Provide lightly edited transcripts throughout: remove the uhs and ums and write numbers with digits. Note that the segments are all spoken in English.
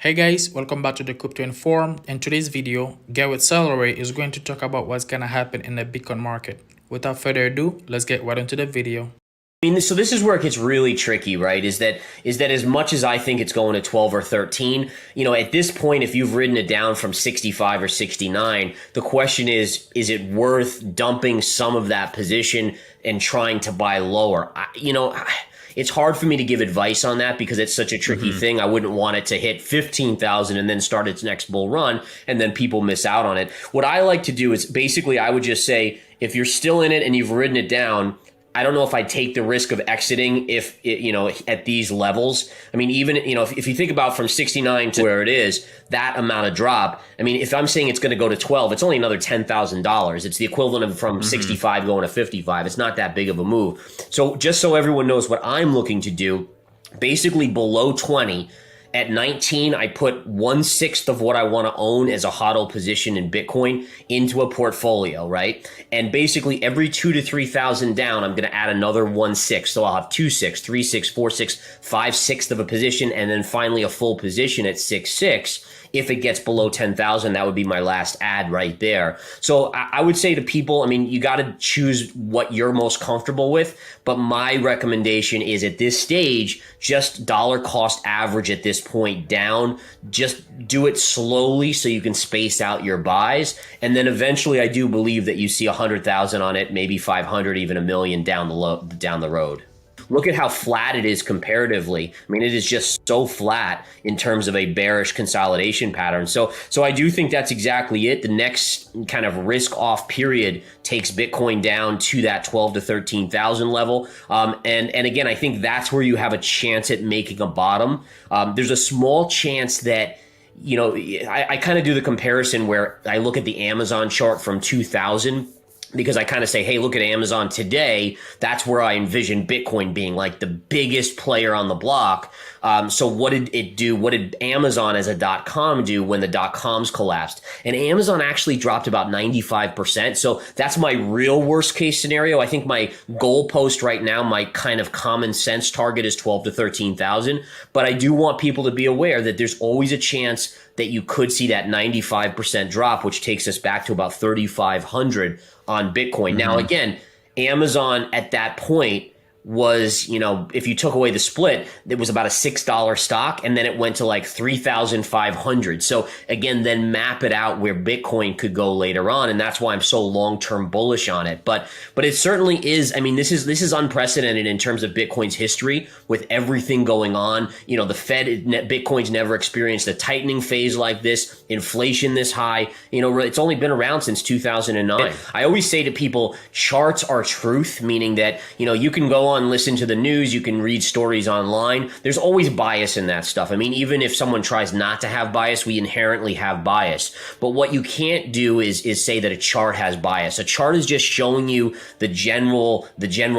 Hey guys, welcome back to the Crypto Informed. In today's video, Gareth Soloway is going to talk about what's going to happen in the Bitcoin market. Without further ado, let's get right into the video. So this is where it gets really tricky, right? Is that as much as I think it's going to 12 or 13, at this point, if you've ridden it down from 65 or 69, the question is it worth dumping some of that position and trying to buy lower? It's hard for me to give advice on that because it's such a tricky thing. I wouldn't want it to hit 15,000 and then start its next bull run and then people miss out on it. What I like to do is basically I would just say, if you're still in it and you've ridden it down, I don't know if I'd take the risk of exiting if at these levels. I mean, even, if you think about from 69 to where it is, that amount of drop. I mean, if I'm saying it's going to go to 12, it's only another $10,000. It's the equivalent of from 65 going to 55. It's not that big of a move. So just so everyone knows what I'm looking to do, basically below 20, at 19, I put 1/6 of what I want to own as a HODL position in Bitcoin into a portfolio, right? And basically every 2,000 to 3,000 down, I'm going to add another 1/6. So I'll have 2/6, 3/6, 4/6, 5/6 of a position, and then finally a full position at 6/6. If it gets below 10,000, that would be my last add right there. So I would say to people, I mean, you got to choose what you're most comfortable with. But my recommendation is at this stage, just dollar cost average at this point down. Just do it slowly so you can space out your buys. And then eventually I do believe that you see 100,000 on it, maybe 500, even 1,000,000 down the road. Look at how flat it is comparatively. I mean, it is just so flat in terms of a bearish consolidation pattern. So I do think that's exactly it. The next kind of risk off period takes Bitcoin down to that 12 to 13,000 level. And again, I think that's where you have a chance at making a bottom. There's a small chance that I kind of do the comparison where I look at the Amazon chart from 2000, because I kind of say, hey, look at Amazon today. That's where I envision Bitcoin being like the biggest player on the block. So what did it do? What did Amazon as a .com do when the .coms collapsed? And Amazon actually dropped about 95%. So that's my real worst case scenario. I think my goalpost right now, my kind of common sense target is 12 to 13,000. But I do want people to be aware that there's always a chance that you could see that 95% drop, which takes us back to about 3,500 on Bitcoin. Now, again, Amazon at that point was, if you took away the split, it was about a $6 stock, and then it went to like 3,500. So again, then map it out where Bitcoin could go later on, and that's why I'm so long-term bullish on it. But it certainly is. I mean, this is unprecedented in terms of Bitcoin's history with everything going on. The Fed, Bitcoin's never experienced a tightening phase like this, inflation this high. It's only been around since 2009. I always say to people, charts are truth, meaning that, you can go on, listen to the news, you can read stories online. There's always bias in that stuff. I mean, even if someone tries not to have bias, we inherently have bias. But what you can't do is say that a chart has bias. A chart is just showing you the general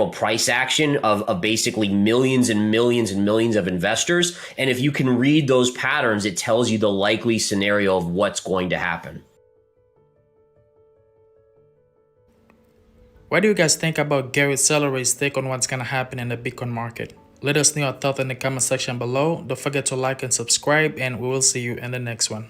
price action of basically millions and millions and millions of investors. And if you can read those patterns, it tells you the likely scenario of what's going to happen. What do you guys think about Gareth Soloway's take on what's going to happen in the Bitcoin market? Let us know your thoughts in the comment section below. Don't forget to like and subscribe, and we will see you in the next one.